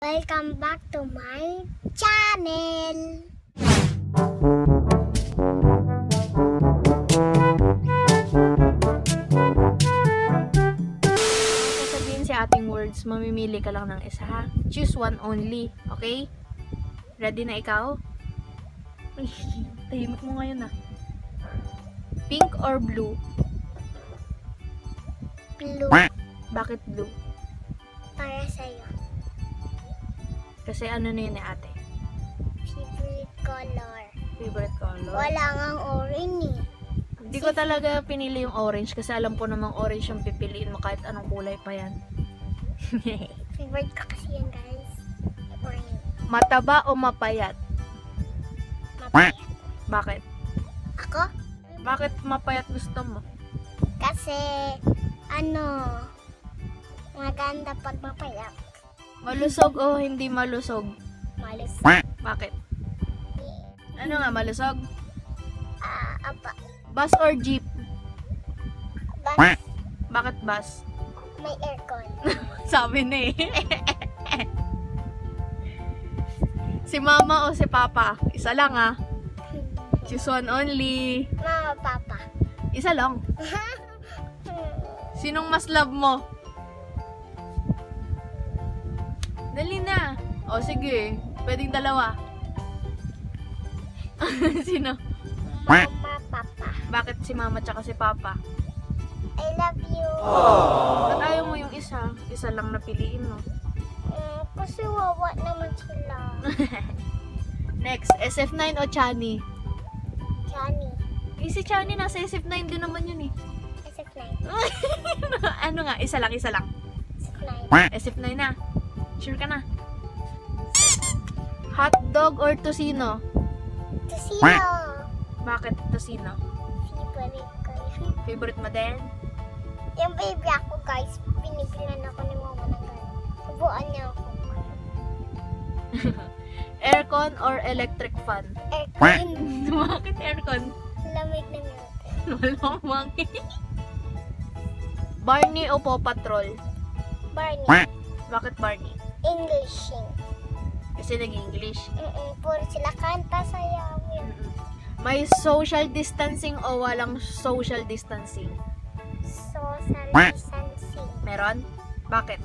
Welcome back to my channel. Sasabihin si ating words, mamimili ka lang ng isa ha. Choose one only, okay? Ready na ikaw? Uy, tahimik mo ngayon ah. Pink or blue? Blue. Bakit blue? Para sa'yo. Kasi ano na yun ni ate? Favorite color. Favorite color? Wala ngang orange eh. Hindi ko talaga pinili yung orange kasi alam ko namang orange yung pipiliin mo kahit anong kulay pa yan. Favorite ko kasi yan guys. Orange. Mataba o mapayat? Mapayat. Bakit? Ako? Bakit mapayat gusto mo? Kasi maganda pag mapayat. Malusog o hindi malusog? Malusog. Bakit? Ano nga malusog? Apa. Bus or jeep? Bus. Bakit bus? May aircon. Sabi na eh. Si mama o si papa? Isa lang ah. Choose one only. Mama, papa. Isa lang. Sinong mas love mo? Dali na. O sige, pwedeng dalawa. Sino? Mama, papa. Bakit si mama tsaka si papa? I love you. Ba't ayaw mo yung isa? Isa lang napiliin mo. Kasi wawa naman sila. Next, SF9 o Chani? Johnny. Si Chani nasa SF9 din naman yun eh. SF9. Ano nga? Isa lang. SF9. SF9 na. Sure ka na? Hotdog or tocino? Tocino. Bakit tocino? Favorite ko yun. Favorite mo din? Yung baby ako guys, pinigilan ako ni mama ng gano'n. Subuan niya ako. Aircon or electric fan? Aircon. Bakit aircon? Lamig na yun. Malamang. Barney o Paw Patrol? Barney. Bakit Barney? Englishing. Kasi nag-English. Puro sila kanta, sayawin. May social distancing o walang social distancing? Social distancing. Meron? Bakit?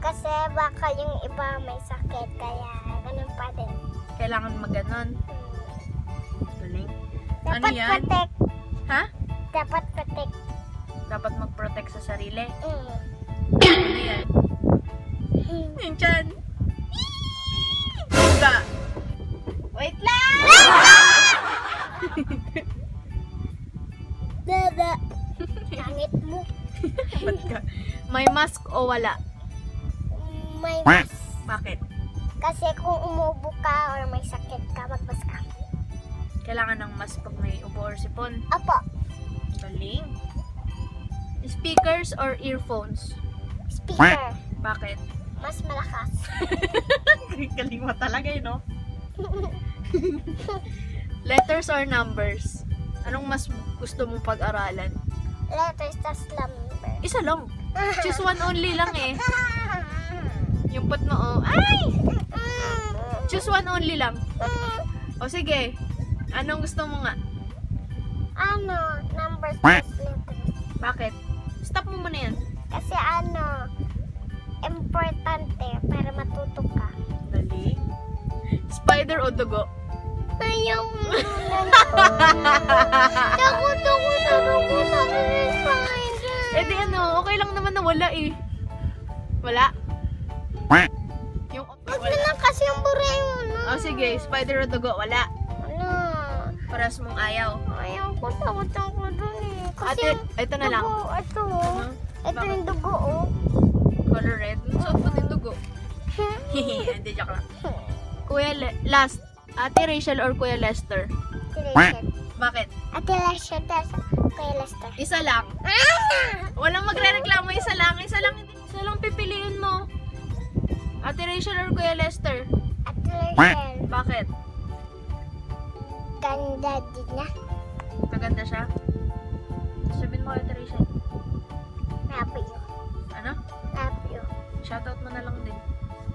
Kasi baka yung iba may sakit, kaya ganun pa din. Kailangan maganon. Galing. Ano Dapat yan? protect. Ha? Dapat protect. Dapat mag-protect sa sarili. Mm. Ano yan? Yung tiyan. Diba? Wait lang! Dada. Langit mo. Ba't ka? May mask o wala? May mas. Bakit? Kasi kung umubo ka or may sakit ka, magpas ka. Kailangan ng mask pag may ubo or sipon. Apo. Galing. Speakers or earphones? Speaker. Bakit? Mas malakas. Galing mo talaga eh, no? Letters or numbers? Anong mas gusto mong pag-aralan? Letters tas number. Isa lang. Choose one only lang eh. Yung pot mo, oh. Ay! Choose one only lang. O sige. Anong gusto mo nga? Numbers tas letters. Bakit? Stop mo muna yan. Kasi importante para matuto ka. Dali. Spider o dugo? Ayaw mo na. Takot ako sa dugo sa spider. Eh di ano, okay lang naman na wala eh. Wala? Yung Wag na lang kasi yung buray mo na. Oh sige, spider o dugo? Wala. Paras mong ayaw. Ayaw ko, takot ako dun eh. Kasi Ate, ito na lang. dugo, ito. Ito Bakit? yung dugo, oh. Color red. Suot mo din dugo. Hindi, joke lang. Kuya last. Ate Rachel or Kuya Lester? Ate Bakit? Lester, Kuya Lester. Isa lang. Walang magre-reklamo. Isa lang. Isa lang pipiliin mo. Ate Rachel or Kuya Lester? Ate Lester. Bakit? Ganda din niya. Maganda siya? Sabihin mo kay Ate Rachel. Love you. Ano? Love you. Shoutout mo na lang din.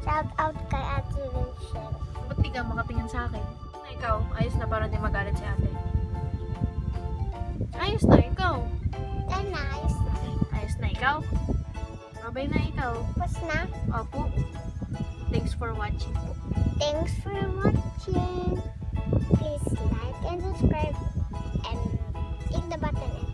Shout out kay Ate Rachel. Ba't di ka makatingin sa akin? Na ikaw, ayos na para di magalit si ate. Ayos na ikaw. Yan na, ayos na. Ayos na ikaw. Babay na ikaw. Tapos na. Opo. Thanks for watching po. Thanks for watching. Please like and subscribe and hit the button